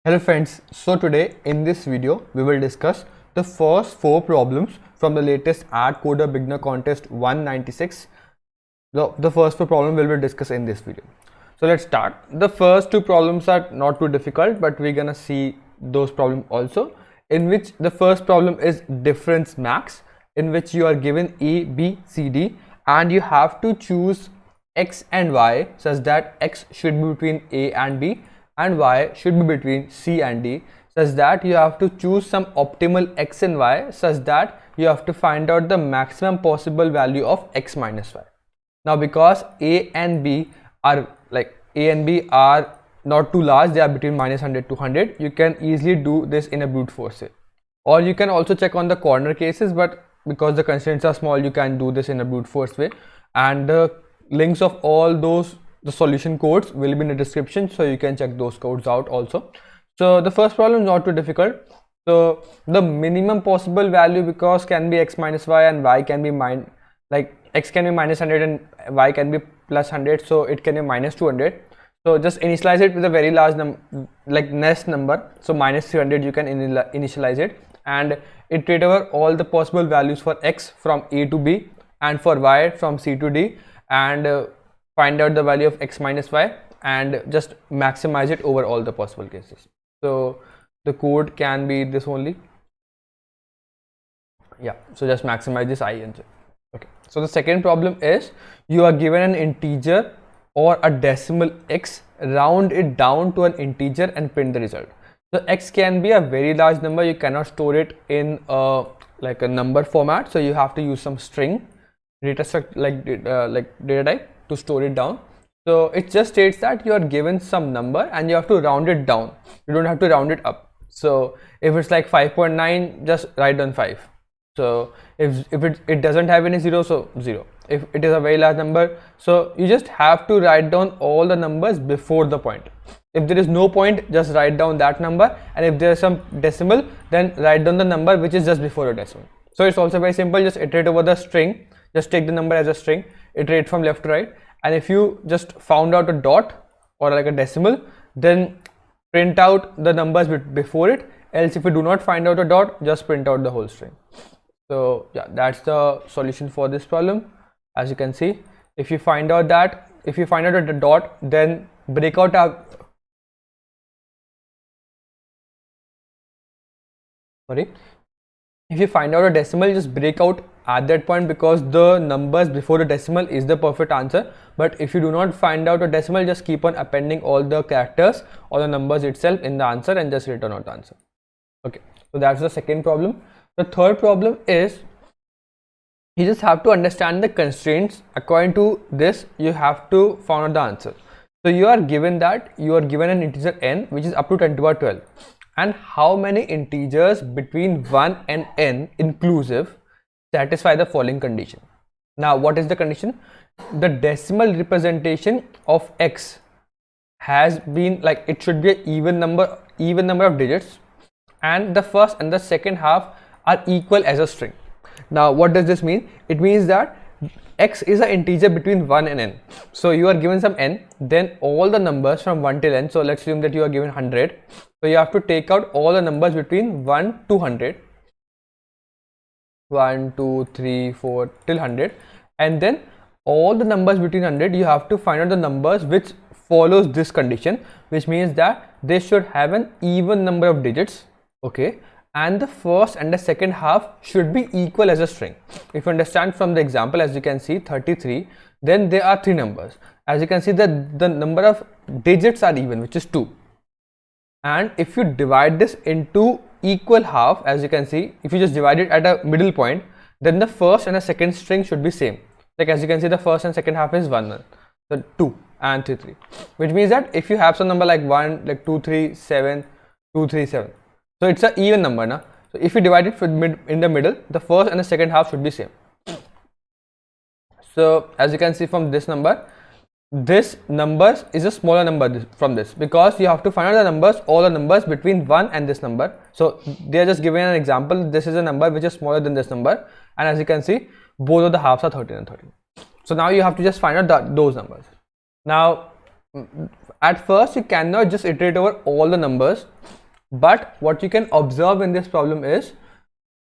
Hello friends, so today in this video we will discuss the first 4 problems from the latest AtCoder beginner contest 196. The first 4 problems we will discuss in this video. So let's start. The first 2 problems are not too difficult, but we're gonna see those problems also, in which the first problem is difference max, in which you are given A, B, C, D and you have to choose X and Y such that X should be between A and B and Y should be between C and D, such that you have to choose some optimal X and Y such that you have to find out the maximum possible value of X minus Y. Now because A and B are not too large, they are between -100 to 100, you can easily do this in a brute force way. Or you can also check on the corner cases, but because the constraints are small, you can do this in a brute force way. And the links of all those the solution codes will be in the description, so you can check those codes out also. So the first problem is not too difficult. So the minimum possible value, because can be X minus Y and Y can be X can be -100 and Y can be +100, so it can be -200. So just initialize it with a very large number, like nest number. So -300 you can initialize it and iterate over all the possible values for X from A to B and for Y from C to D, and find out the value of X minus Y and just maximize it over all the possible cases. So the code can be this only. Yeah, so just maximize this I and J. Okay, so the second problem is you are given an integer or a decimal X, round it down to an integer and print the result. So X can be a very large number, you cannot store it in like a number format, so you have to use some string data structure like data type to store it down. So it just states that you are given some number and you have to round it down, you don't have to round it up. So if it's like 5.9, just write down 5. So if it doesn't have any 0, so 0. If it is a very large number, so you just have to write down all the numbers before the point. If there is no point, just write down that number, and if there is some decimal, then write down the number which is just before a decimal. So it's also very simple, just iterate over the string, just take the number as a string, iterate from left to right, and if you just found out a dot or like a decimal, then print out the numbers before it. Else if you do not find out a dot, just print out the whole string. So yeah, that's the solution for this problem. As you can see, if you find out a dot, then break out if you find out a decimal, just break out at that point, because the numbers before the decimal is the perfect answer. But if you do not find out a decimal, just keep on appending all the characters or the numbers itself in the answer and just return out the answer. Okay, so that's the second problem. The third problem is you just have to understand the constraints. According to this, you have to find out the answer. So you are given an integer n which is up to 10 to the power 12, and how many integers between 1 and n inclusive satisfy the following condition. Now what is the condition? The decimal representation of X has been like, it should be an even number of digits, and the first and the second half are equal as a string. Now what does this mean? It means that X is an integer between 1 and n. So you are given some n, then all the numbers from 1 till n. So let's assume that you are given 100. So you have to take out all the numbers between 1 to 100, 1 2 3 4 till 100, and then all the numbers between 100, you have to find out the numbers which follows this condition, which means that they should have an even number of digits. Okay, and the first and the second half should be equal as a string. If you understand from the example, as you can see 33, then there are 3 numbers. As you can see that the number of digits are even, which is 2. And if you divide this into equal half, as you can see, if you just divide it at a middle point, then the first and the second string should be same. Like as you can see, the first and second half is 1, so 2 and 3 3, which means that if you have some number like 1, like 2 3 7 2 3 7, so it's an even number now. So if you divide it in the middle, the first and the second half should be same. So as you can see from this number, this numbers is a smaller number from this, because you have to find out the numbers, all the numbers between 1 and this number. So they are just giving an example. This is a number which is smaller than this number, and as you can see, both of the halves are 13 and 13. So now you have to just find out those numbers. Now at first you cannot just iterate over all the numbers, but what you can observe in this problem is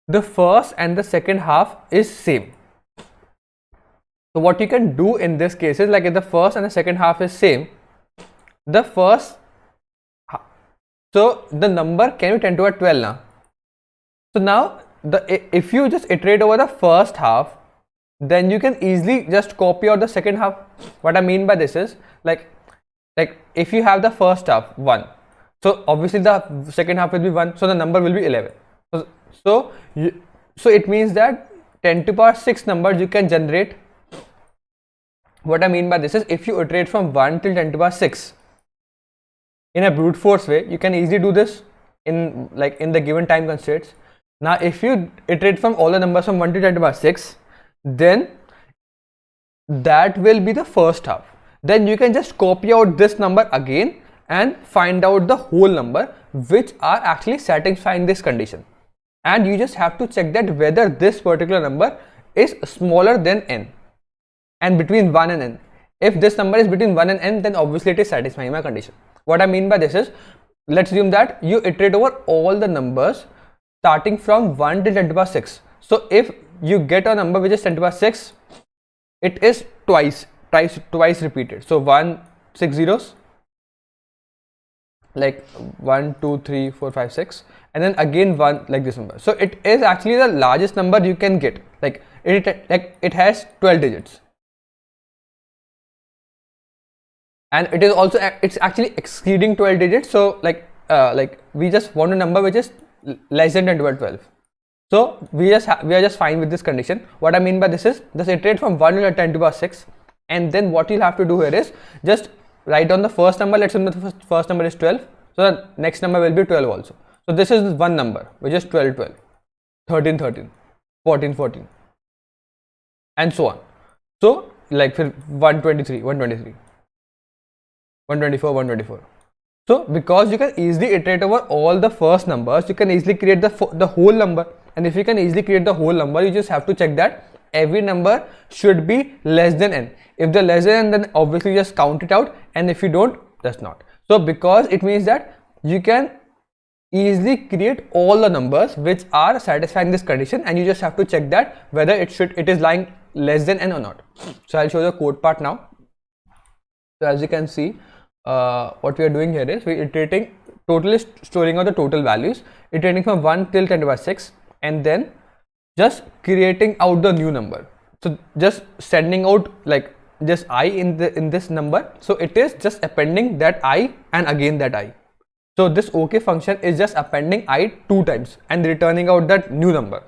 the first and the second half is same. So what you can do in this case is, like if the first and the second half is same, the first, so the number can be 10 to the 12 now. So now if you just iterate over the first half, then you can easily just copy out the second half. What I mean by this is, like if you have the first half 1, so obviously the second half will be 1, so the number will be 11. So it means that 10 to the power 6 numbers you can generate. What I mean by this is, if you iterate from 1 till 10 to the power 6 in a brute force way, you can easily do this in the given time constraints. Now if you iterate from all the numbers from 1 to 10 to the power 6, then that will be the first half. Then you can just copy out this number again and find out the whole number which are actually satisfying this condition, and you just have to check that whether this particular number is smaller than n and between 1 and n. If this number is between 1 and n, then obviously it is satisfying my condition. What I mean by this is, let's assume that you iterate over all the numbers starting from 1 to 10 to the power 6. So if you get a number which is 10 to the power 6, it is twice repeated. So 1 6 zeros, like 1 2 3 4 5 6, and then again 1, like this number. So it is actually the largest number you can get. Like it has 12 digits, and it is also, it's actually exceeding 12 digits. So like we just want a number which is less than 10 to the power 12. So we are just fine with this condition. What I mean by this is, just iterate from 1 to 10 to the power 6, and then what you'll have to do here is just write down the first number. Let's assume the first number is 12, so the next number will be 12 also. So this is one number which is 12 12, 13 13, 14 14, and so on. So like 123 123, 124 124. So because you can easily iterate over all the first numbers, you can easily create the whole number. And if you can easily create the whole number, you just have to check that every number should be less than n. If they're less than n, then obviously just count it out, and if you don't, that's not. So because it means that you can easily create all the numbers which are satisfying this condition, and you just have to check that whether it is lying less than n or not. So I'll show the code part now. So as you can see, what we are doing here is we're iterating, totally storing out the total values, iterating from 1 till 10 to the power 6, and then just creating out the new number. So just sending out like just I in this number. So it is just appending that I and again that I. So this OK function is just appending I 2 times and returning out that new number.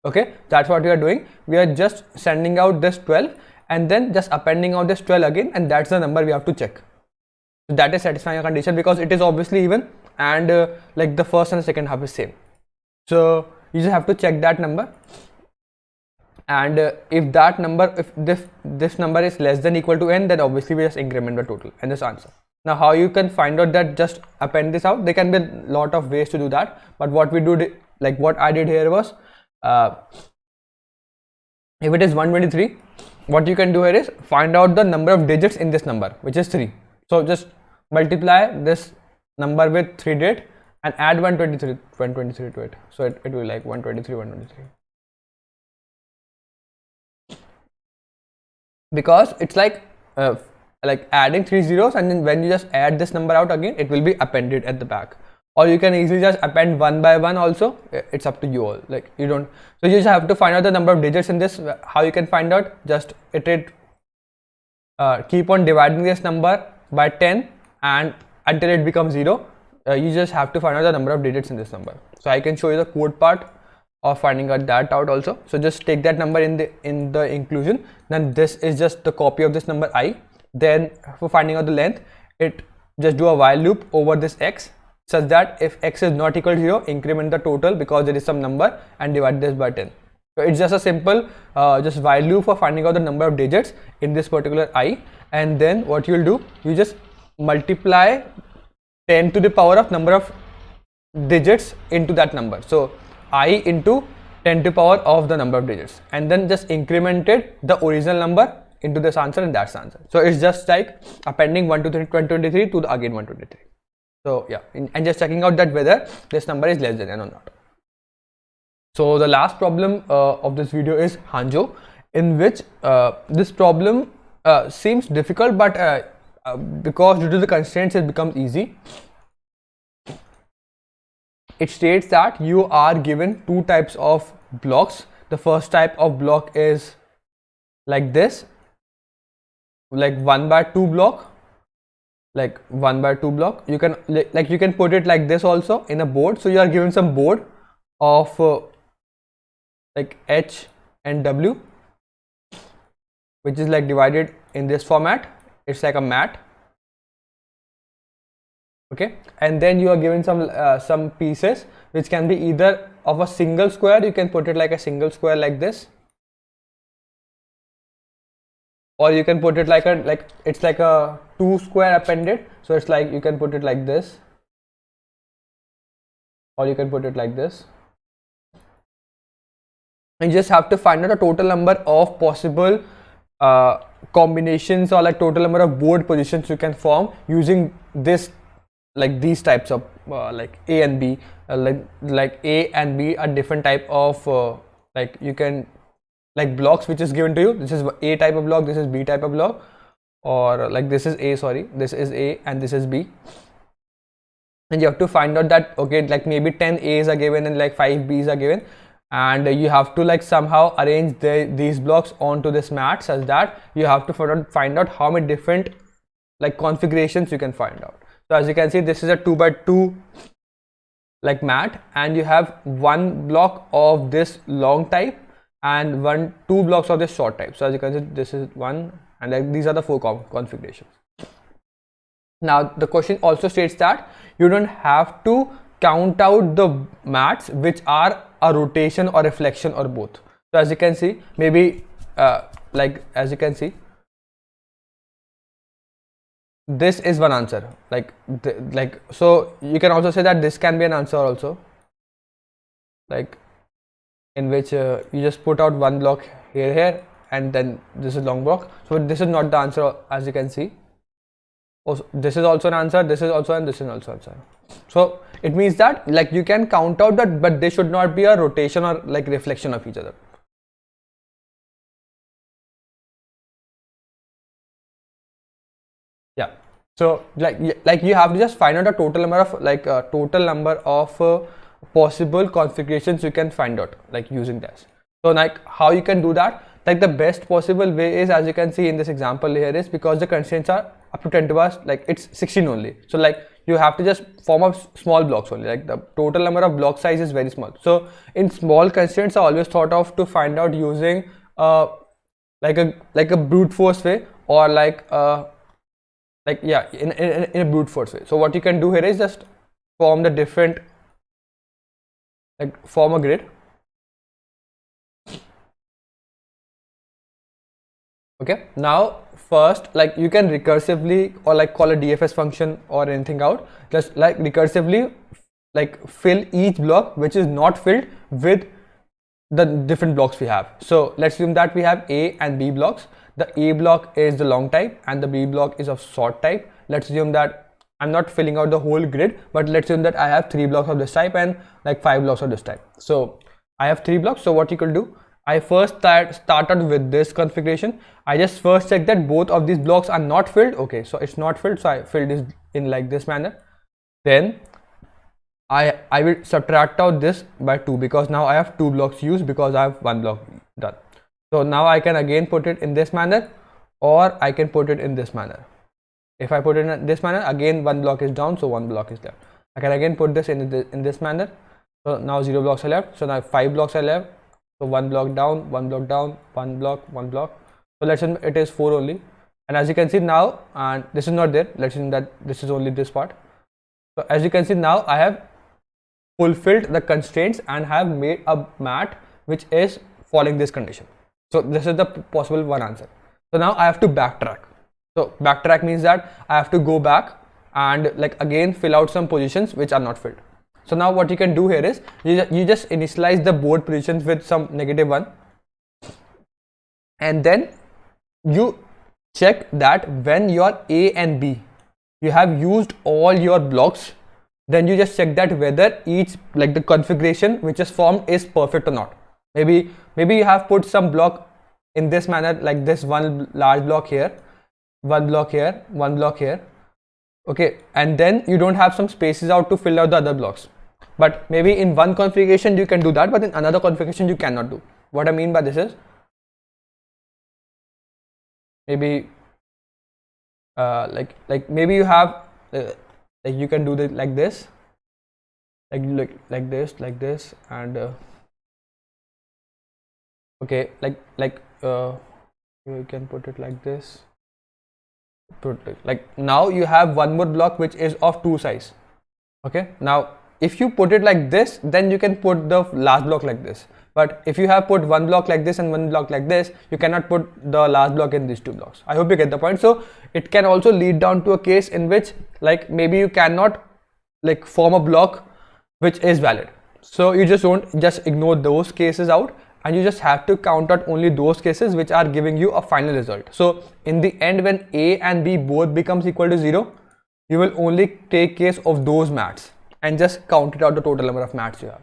Okay, that's what we are doing. We are just sending out this 12 and then just appending out this 12 again, and that's the number we have to check. So that is satisfying a condition because it is obviously even, and like the first and the second half is same. So you just have to check that number, and if that number, if this number is less than equal to n, then obviously we just increment the total and this answer. Now how you can find out that, just append this out. There can be a lot of ways to do that, but what we do, like what I did here was, if it is 123, what you can do here is find out the number of digits in this number, which is 3. So just multiply this number with 3 digits and add 123 to it. So it will be like 123 because it's like adding 3 zeros, and then when you just add this number out again, it will be appended at the back. Or you can easily just append one by one also. It's up to you all. Like you don't. So you just have to find out the number of digits in this. How you can find out? Just iterate. Keep on dividing this number by 10 and until it becomes 0. You just have to find out the number of digits in this number. So I can show you the code part of finding out that out also. So just take that number in the inclusion. Then this is just the copy of this number I. Then for finding out the length, it just do a while loop over this x, such that if x is not equal to 0, increment the total because there is some number and divide this by 10. So it's just a simple just while loop for finding out the number of digits in this particular I, and then what you'll do, you just multiply 10 to the power of number of digits into that number. So I into 10 to the power of the number of digits, and then just incremented the original number into this answer, and that's the answer. So it's just like appending 1 to 2023 to the again 123. So yeah, and just checking out that whether this number is less than n or not. So the last problem of this video is Hanjo, in which this problem seems difficult, but because due to the constraints it becomes easy. It states that you are given two types of blocks. The first type of block is like this, like 1/2 block, like 1/2 block. You can you can put it like this also in a board. So you are given some board of like H and W, which is like divided in this format. It's like a mat. Okay, and then you are given some pieces which can be either of a single square. You can put it like a single square like this, or you can put it like it's like a 2 square appended. So it's like you can put it like this, or you can put it like this. And you just have to find out the total number of possible combinations, or like total number of board positions you can form using this, like these types of like A and B, like A and B are different type of like you can like blocks which is given to you. This is A type of block, this is B type of block, or like this is A, sorry, this is A and this is B. And you have to find out that, okay, like maybe 10 A's are given and like 5 B's are given, and you have to like somehow arrange these blocks onto this mat such that you have to find out how many different like configurations you can find out. So as you can see, this is a 2/2 like mat, and you have one block of this long type and two blocks of this short type. So as you can see, this is one, and like these are the 4 configurations. Now the question also states that you don't have to count out the mats which are a rotation or reflection or both. So as you can see, maybe like as you can see, this is one answer, so you can also say that this can be an answer also, like in which you just put out one block here, and then this is long block. So this is not the answer, as you can see. Also, this is also an answer, this is also, and this is also an answer. So it means that like you can count out that, but they should not be a rotation or like reflection of each other. Yeah, so like you have to just find out a total number of possible configurations you can find out like using this. So like how you can do that, like the best possible way is, as you can see in this example here, is because the constraints are up to 10 to us, like it's 16 only. So like you have to just form up small blocks only, like the total number of block size is very small. So in small constraints are always thought of to find out using like a brute force way, or yeah, in a brute force way. So what you can do here is just form the different, like form a grid. Okay, now first, like you can recursively or like call a DFS function or anything out, just like recursively like fill each block which is not filled with the different blocks we have. So let's assume that we have A and B blocks. The A block is the long type and the B block is of short type. Let's assume that I'm not filling out the whole grid, but let's assume that I have 3 blocks of this type and like 5 blocks of this type. So I have 3 blocks. So what you could do, I first started with this configuration. I just first check that both of these blocks are not filled. Okay, so it's not filled, so I filled this in like this manner. Then I will subtract out this by 2, because now I have 2 blocks used because I have 1 block done. So now I can again put it in this manner, or I can put it in this manner. If I put it in this manner, again 1 block is down, so 1 block is left. I can again put this in this manner. So now 0 blocks are left. So now 5 blocks are left. So 1 block down, 1 block down, 1 block, 1 block. So let's assume it is 4 only. And as you can see now, and this is not there. Let's assume that this is only this part. So as you can see now, I have fulfilled the constraints and have made a mat which is following this condition. So this is the possible one answer. So now I have to backtrack. So backtrack means that I have to go back and like again fill out some positions which are not filled. So now what you can do here is you just initialize the board positions with some -1, and then you check that when your A and B, you have used all your blocks, then you just check that whether each, like the configuration which is formed is perfect or not. Maybe you have put some block in this manner, like this one large block here, one block here, one block here, okay, and then you don't have some spaces out to fill out the other blocks. But maybe in one configuration you can do that, but in another configuration you cannot do. What I mean by this is, maybe like maybe you have like you can do this like this, like this, and okay, you can put it like this, put it like, now you have one more block which is of 2 size. Okay, now if you put it like this, then you can put the last block like this. But if you have put one block like this and one block like this, you cannot put the last block in these 2 blocks. I hope you get the point. So it can also lead down to a case in which, like, maybe you cannot like form a block which is valid. So you just don't just ignore those cases out, and you just have to count out only those cases which are giving you a final result. So in the end, when A and B both becomes equal to 0, you will only take case of those mats and just count it out the total number of mats you have.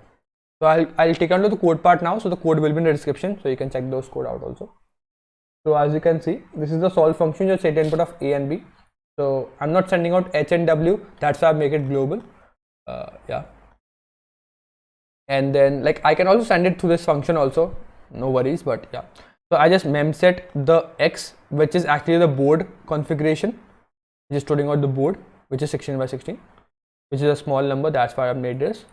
So I'll take on to the code part now. So the code will be in the description, so you can check those code out also. So as you can see, this is the solve function, just set input of A and B. So I'm not sending out H and W, that's why I make it global. Yeah. And then like I can also send it through this function also, no worries, but yeah. So I just memset the X, which is actually the board configuration, just storing out the board, which is 16 by 16, which is a small number, that's why I made this.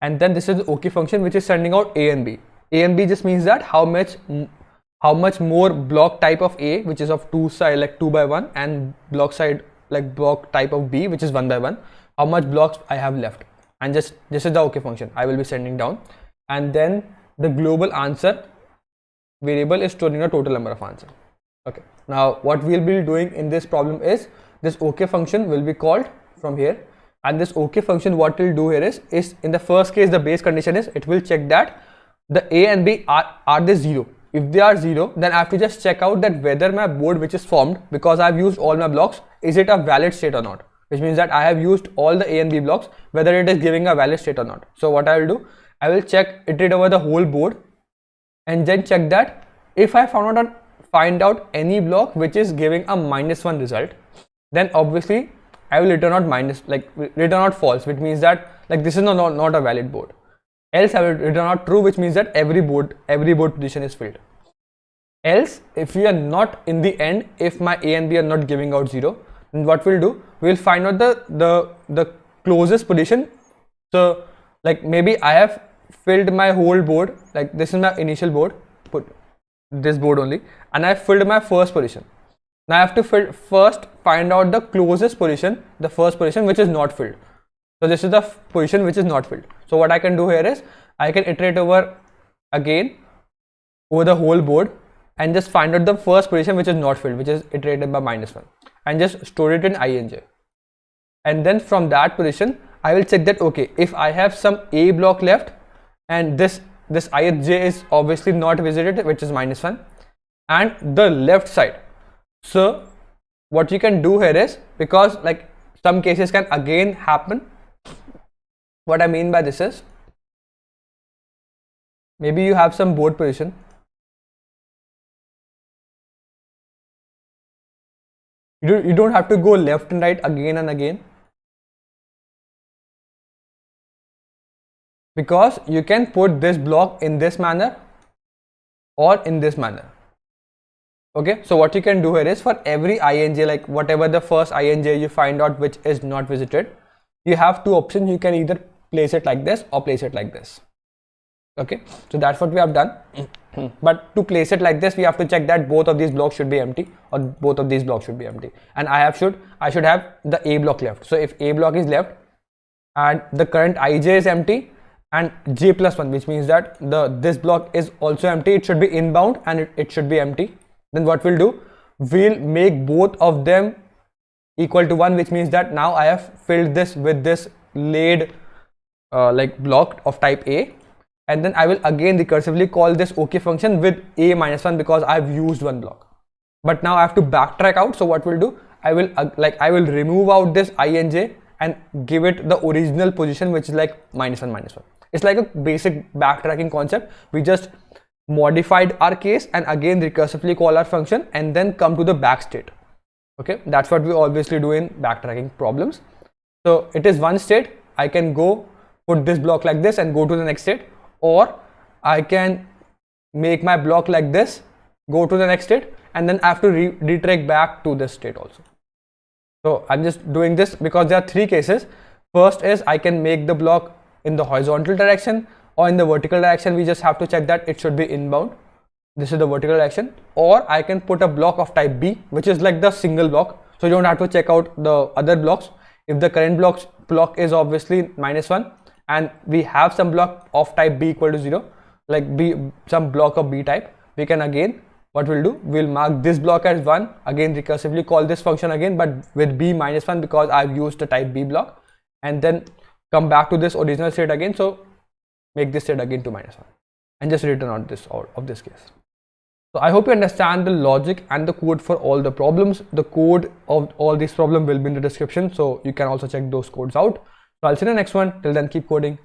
And then this is the OK function, which is sending out A and B. A and B just means that how much more block type of A, which is of 2 side, like 2 by 1, and block side, like block type of B, which is 1 by 1, how much blocks I have left. And just this is the OK function I will be sending down. And then the global answer variable is storing the total number of answer. Okay, now what we'll be doing in this problem is, this OK function will be called from here, and this OK function, what will do here is in the first case, the base condition is, it will check that the A and B are they 0. If they are 0, then I have to just check out that whether my board which is formed, because I've used all my blocks, is it a valid state or not, which means that I have used all the A and B blocks, whether it is giving a valid state or not. So what I will do, I will iterate over the whole board, and then check that if I find out any block which is giving a -1 result, then obviously I will return out false, which means that like this is not a valid board. Else I will return out true, which means that every board position is filled. Else, if we are not in the end, if my A and B are not giving out 0, then what we'll do, we'll find out the closest position. So like maybe I have filled my whole board, like this is my initial board, put this board only, and I filled my first position. Now I have to first find out the closest position, the first position which is not filled. So this is the position which is not filled. So what I can do here is, I can iterate over again over the whole board and just find out the first position which is not filled, which is iterated by -1, and just store it in ij. And then from that position, I will check that, okay, if I have some A block left, and this ij is obviously not visited, which is -1, and the left side. So what you can do here is, because like some cases can again happen, what I mean by this is, maybe you have some board position, you don't have to go left and right again and again, because you can put this block in this manner or in this manner. Okay, so what you can do here is, for every ij, like whatever the first ij you find out which is not visited, you have 2 options. You can either place it like this or place it like this. Okay, so that's what we have done. But to place it like this, we have to check that both of these blocks should be empty, or both of these blocks should be empty, and I should have the A block left. So if A block is left and the current ij is empty and j+1, which means that this block is also empty, it should be inbound and it should be empty, then what we'll do, we'll make both of them equal to 1, which means that now I have filled this with this laid like block of type A, and then I will again recursively call this OK function with A -1, because I have used one block. but now I have to backtrack out. So what we'll do, I will remove out this I and j and give it the original position, which is like -1 -1. It's like a basic backtracking concept. We just modified our case and again recursively call our function and then come to the back state. Okay, that's what we obviously do in backtracking problems. So it is one state. I can go put this block like this and go to the next state, or I can make my block like this, go to the next state, and then I have to retrace back to this state also. So I'm just doing this because there are three cases. First is I can make the block in the horizontal direction or in the vertical direction. We just have to check that it should be inbound. This is the vertical direction. Or I can put a block of type B, which is like the single block. So you don't have to check out the other blocks. If the current block is obviously -1 and we have some block of type B equal to 0, like some block of B type, we can again, what we'll do, we'll mark this block as 1, again recursively call this function again, but with B -1 because I've used the type B block, and then come back to this original state again. So make this state again to -1 and just return out this out of this case. So I hope you understand the logic and the code for all the problems. The code of all these problems will be in the description, so you can also check those codes out. So I'll see you in the next one. Till then, keep coding.